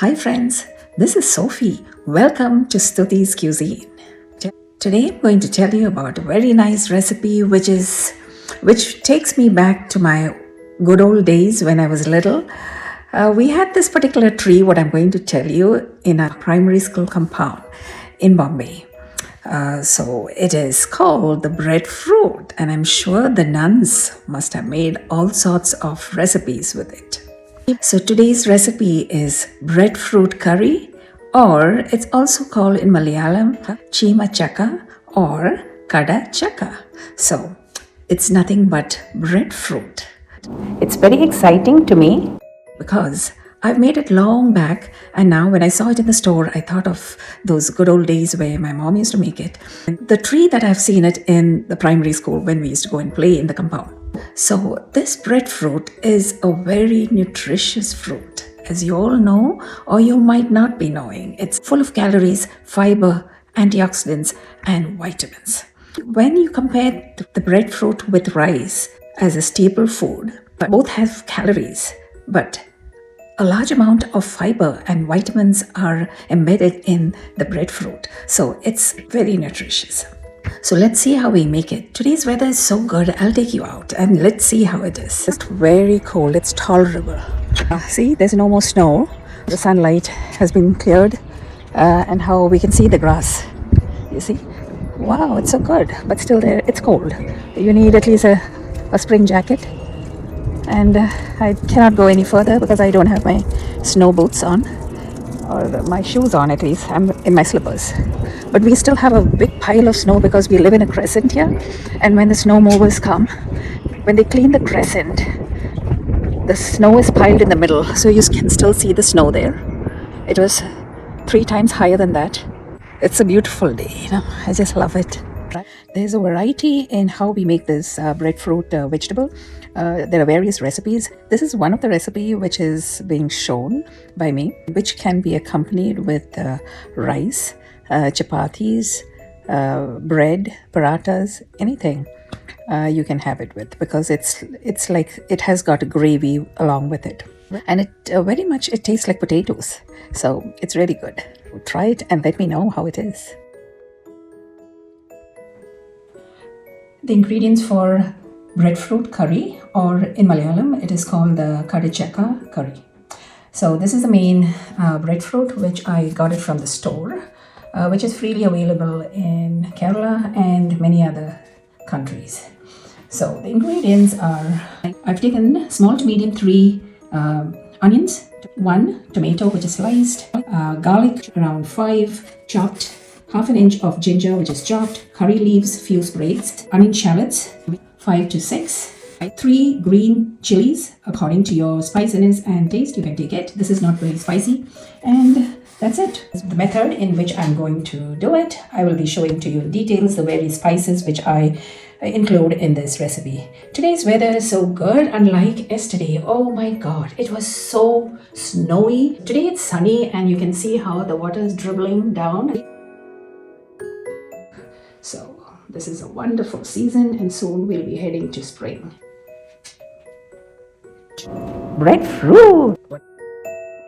Hi friends, this is Sophie. Welcome to Stuti's Cuisine. Today I'm going to tell you about a very nice recipe which takes me back to my good old days when I was little. We had this particular tree, what I'm going to tell you, in our primary school compound in Bombay. So it is called the breadfruit, and I'm sure the nuns must have made all sorts of recipes with it. So today's recipe is breadfruit curry, or it's also called in Malayalam chimachaka or Kadachaka. So it's nothing but breadfruit. It's very exciting to me because I've made it long back, and now when I saw it in the store, I thought of those good old days where my mom used to make it. The tree that I've seen it in the primary school when we used to go and play in the compound. So this breadfruit is a very nutritious fruit, as you all know, or you might not be knowing. It's full of calories, fiber, antioxidants, and vitamins. When you compare the breadfruit with rice as a staple food, both have calories, but a large amount of fiber and vitamins are embedded in the breadfruit. So it's very nutritious. So let's see how we make it. Today's weather is so good, I'll take you out and let's see how it is. It's very cold, it's tolerable. See, there's no more snow. The sunlight has been cleared and how we can see the grass. You see? Wow, it's so good, but still there, it's cold. You need at least a spring jacket. And I cannot go any further because I don't have my snow boots on, or my shoes on at least. I'm in my slippers. But we still have a big pile of snow because we live in a crescent here, and when the snow movers come, when they clean the crescent, the snow is piled in the middle, so you can still see the snow there. It was 3 times higher than that. It's a beautiful day, you know. I just love it. There's a variety in how we make this breadfruit vegetable. There are various recipes. This is one of the recipe which is being shown by me, which can be accompanied with rice, chapatis, bread, parathas, anything you can have it with, because it's like it has got a gravy along with it, and it very much it tastes like potatoes. So it's really good. Try it and let me know how it is. The ingredients for breadfruit curry, or in Malayalam it is called the Kadachaka curry. So this is the main breadfruit, which I got it from the store, which is freely available in Kerala and many other countries. So the ingredients are, I've taken small to medium 3 onions, 1 tomato which is sliced, garlic around 5 chopped, half an inch of ginger which is chopped, curry leaves few sprigs, onion shallots 5 to 6, 3 green chillies according to your spiciness and taste. You can take it. This is not very spicy, and that's it. The method in which I'm going to do it, I will be showing to you in details the various spices which I include in this recipe. Today's weather is so good, unlike yesterday. Oh my god, it was so snowy. Today it's sunny and you can see how the water is dribbling down. So this is a wonderful season, and soon we'll be heading to spring. Breadfruit!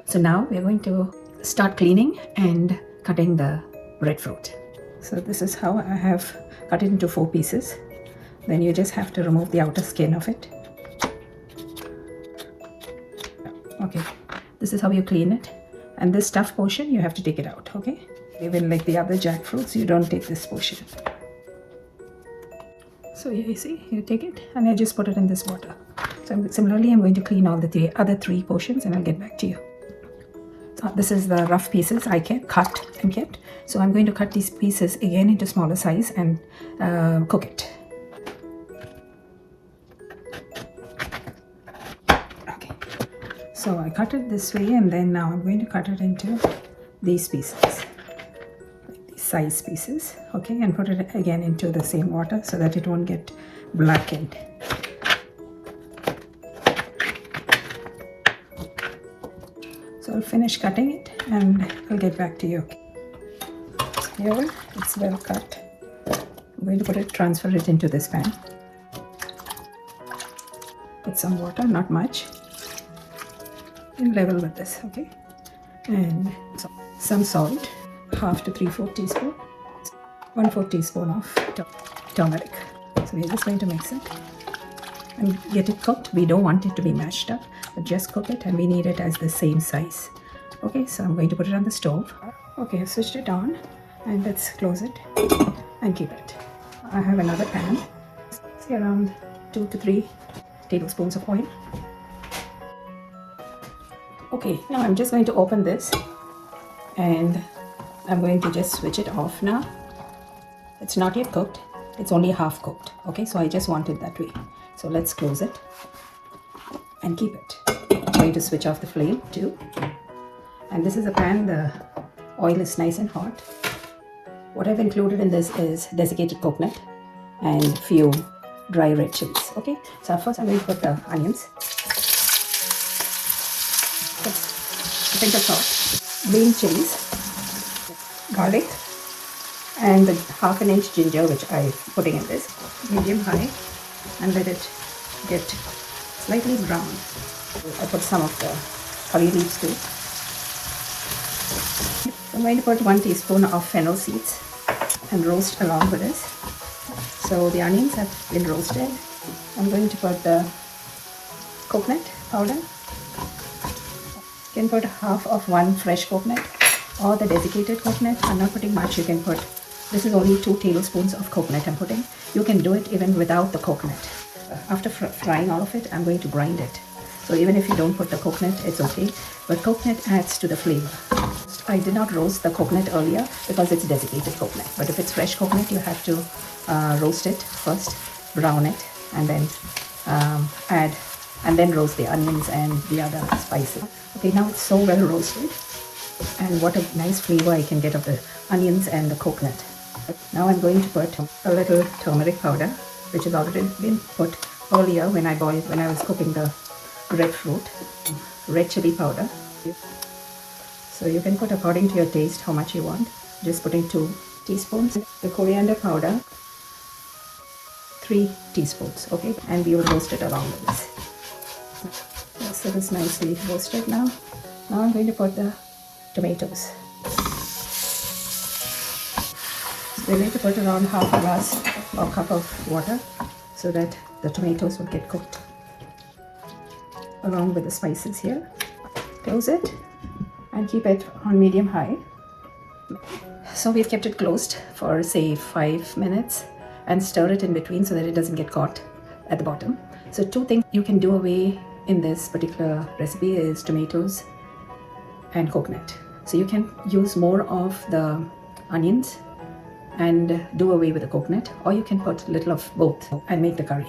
So now we're going to start cleaning and cutting the breadfruit. So this is how I have cut it into 4 pieces. Then you just have to remove the outer skin of it. Okay, this is how you clean it. And this tough portion, you have to take it out, okay? Even like the other jackfruits, you don't take this portion. So here you see, you take it and I just put it in this water. So similarly, I'm going to clean all the other 3 portions and I'll get back to you. So this is the rough pieces I cut and kept. So I'm going to cut these pieces again into smaller size and cook it. Okay. So I cut it this way, and then now I'm going to cut it into these pieces. Size pieces, okay, and put it again into the same water so that it won't get blackened. So I'll finish cutting it and I'll get back to you. Here it's well cut. I'm going to transfer it into this pan. Put some water, not much, and level with this, okay. and some salt, half to 3/4 teaspoon, 1/4 teaspoon of turmeric. So we're just going to mix it and get it cooked. We don't want it to be mashed up, but just cook it, and we need it as the same size. Okay, so I'm going to put it on the stove. Okay, I've switched it on, and let's close it and keep it. I have another pan, say around 2 to 3 tablespoons of oil. Okay, now I'm just going to open this, and I'm going to just switch it off now. It's not yet cooked, it's only half cooked. Okay, so I just want it that way. So let's close it and keep it. I'm going to switch off the flame too. And this is a pan, the oil is nice and hot. What I've included in this is desiccated coconut and few dry red chilies. Okay, so first I'm going to put the onions. A pinch of salt, green chilies, garlic, and the half an inch ginger which I'm putting in this. Medium high, and let it get slightly brown. I put some of the curry leaves too. I'm going to put 1 teaspoon of fennel seeds and roast along with this. So the onions have been roasted. I'm going to put the coconut powder. You can put half of 1 fresh coconut or the desiccated coconut. I'm not putting much. You can put, this is only 2 tablespoons of coconut I'm putting. You can do it even without the coconut. After frying all of it, I'm going to grind it. So even if you don't put the coconut, it's okay. But coconut adds to the flavor. I did not roast the coconut earlier because it's desiccated coconut. But if it's fresh coconut, you have to roast it first, brown it, and then add, and then roast the onions and the other spices. Okay, now it's so well roasted, and what a nice flavor I can get of the onions and the coconut. Now I'm going to put a little turmeric powder, which has already been put earlier when I was cooking the breadfruit. Red chili powder. So you can put according to your taste how much you want. Just putting 2 teaspoons. The coriander powder, 3 teaspoons. Okay, and we will roast it along with this. So this nicely roasted now. Now I'm going to put the tomatoes. So we're going to put around half a glass or cup of water so that the tomatoes will get cooked along with the spices here. Close it and keep it on medium high. So we've kept it closed for say 5 minutes and stir it in between so that it doesn't get caught at the bottom. So 2 things you can do away in this particular recipe is tomatoes and coconut. So you can use more of the onions and do away with the coconut, or you can put a little of both and make the curry.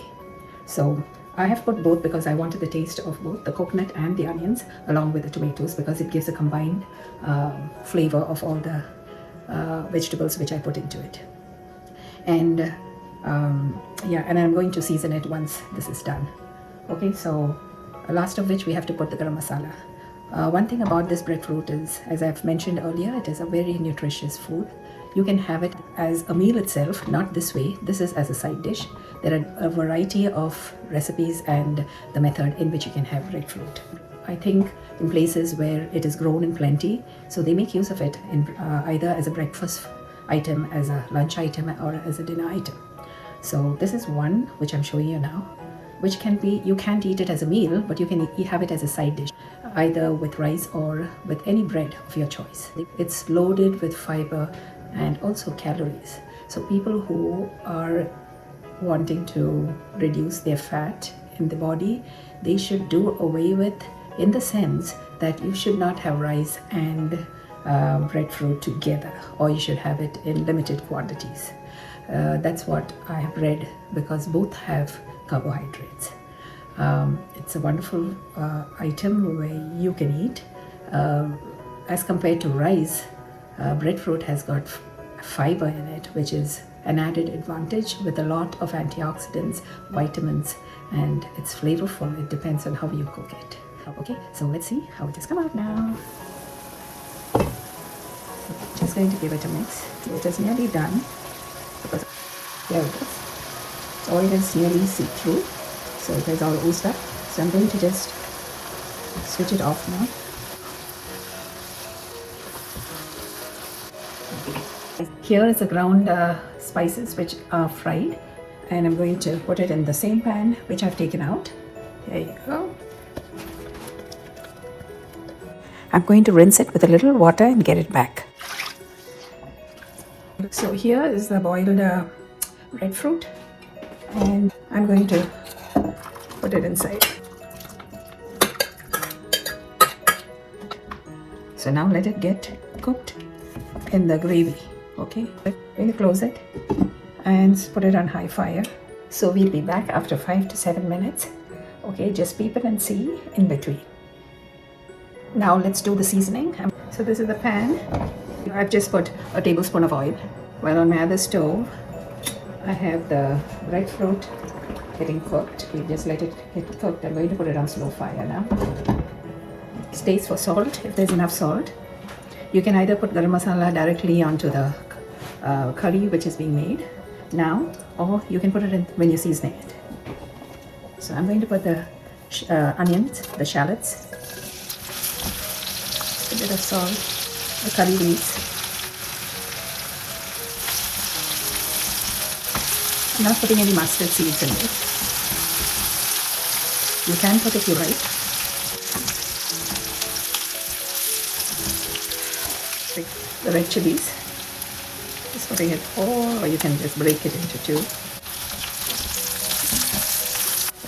So I have put both because I wanted the taste of both the coconut and the onions along with the tomatoes, because it gives a combined flavor of all the vegetables which I put into it. And yeah, and I'm going to season it once this is done. Okay, so last of which we have to put the garam masala. One thing about this breadfruit is, as I've mentioned earlier, it is a very nutritious food. You can have it as a meal itself, not this way. This is as a side dish. There are a variety of recipes and the method in which you can have breadfruit. I think in places where it is grown in plenty, so they make use of it in either as a breakfast item, as a lunch item, or as a dinner item. So this is one which I'm showing you now, which can be, you can't eat it as a meal, but you can have it as a side dish, either with rice or with any bread of your choice. It's loaded with fiber and also calories. So people who are wanting to reduce their fat in the body, they should do away with, in the sense that you should not have rice and breadfruit together, or you should have it in limited quantities. That's what I have read, because both have carbohydrates. It's a wonderful item where you can eat. As compared to rice, breadfruit has got fiber in it, which is an added advantage, with a lot of antioxidants, vitamins, and it's flavorful. It depends on how you cook it. Okay, so let's see how it has come out now. So just going to give it a mix. It is nearly done, because there it is. The oil is nearly see-through, so it is all oozed up. So I'm going to just switch it off now. Here is the ground spices which are fried, and I'm going to put it in the same pan which I've taken out. There you go. I'm going to rinse it with a little water and get it back. So here is the boiled breadfruit, and I'm going to put it inside. So now let it get cooked in the gravy. Okay, I'm going to close it and put it on high fire. So we'll be back after 5 to 7 minutes. Okay, just peep it and see in between. Now let's do the seasoning. So this is the pan. I've just put a tablespoon of oil. While on my other stove, I have the breadfruit getting cooked. We just let it get cooked. I'm going to put it on slow fire now. Taste for salt, if there's enough salt. You can either put garam masala directly onto the curry which is being made now, or you can put it in when you're seasoning it. So I'm going to put the onions, the shallots, a bit of salt, the curry leaves. I'm not putting any mustard seeds in it. You can put if you like. The red chillies, just putting it whole, or you can just break it into two.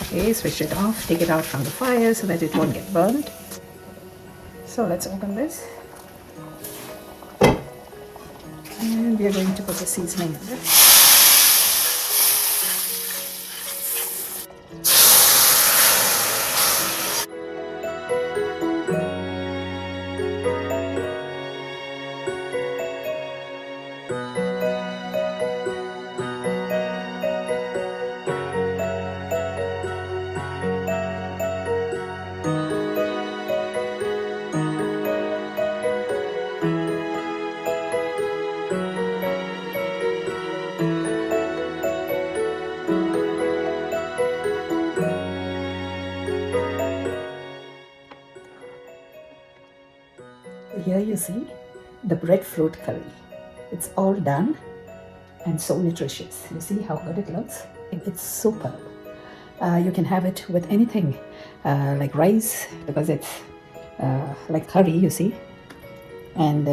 Okay, switch it off, take it out from the fire so that it won't get burned. So let's open this, and we are going to put the seasoning in this. Here you see the breadfruit curry. It's all done and so nutritious. You see how good it looks? It's superb. You can have it with anything like rice, because it's like curry, you see. And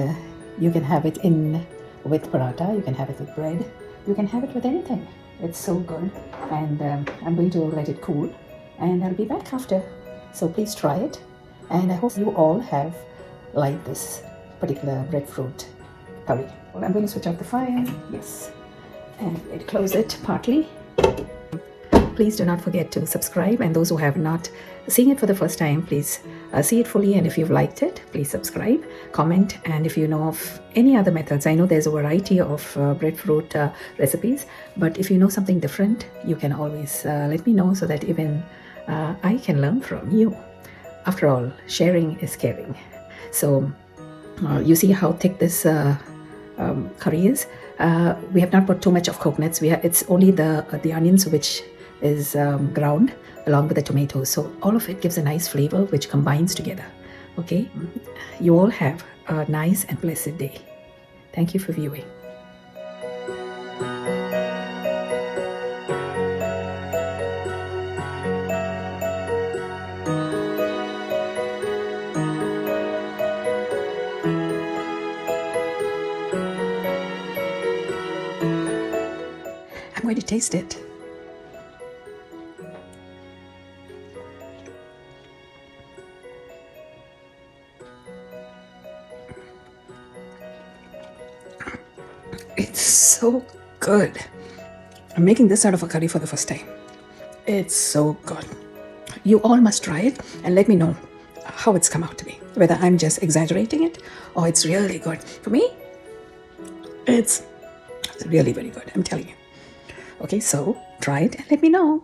you can have it in with paratha, you can have it with bread, you can have it with anything. It's so good. And I'm going to let it cool, and I'll be back after. So please try it, and I hope you all have liked this particular breadfruit curry. Well, I'm going to switch off the fire, yes, and close it partly. Please do not forget to subscribe, and those who have not seen it for the first time, please see it fully, and if you've liked it, please subscribe, comment, and if you know of any other methods, I know there's a variety of breadfruit recipes, but if you know something different, you can always let me know so that even I can learn from you. After all, sharing is caring. So you see how thick this curry is. We have not put too much of coconuts. It's only the onions which is ground along with the tomatoes. So all of it gives a nice flavor which combines together. Okay, you all have a nice and blessed day. Thank you for viewing. I'm going to taste it. It's so good. I'm making this out of a curry for the first time. It's so good. You all must try it and let me know how it's come out to be. Whether I'm just exaggerating it or it's really good. For me, it's really very good, I'm telling you. Okay, so try it and let me know.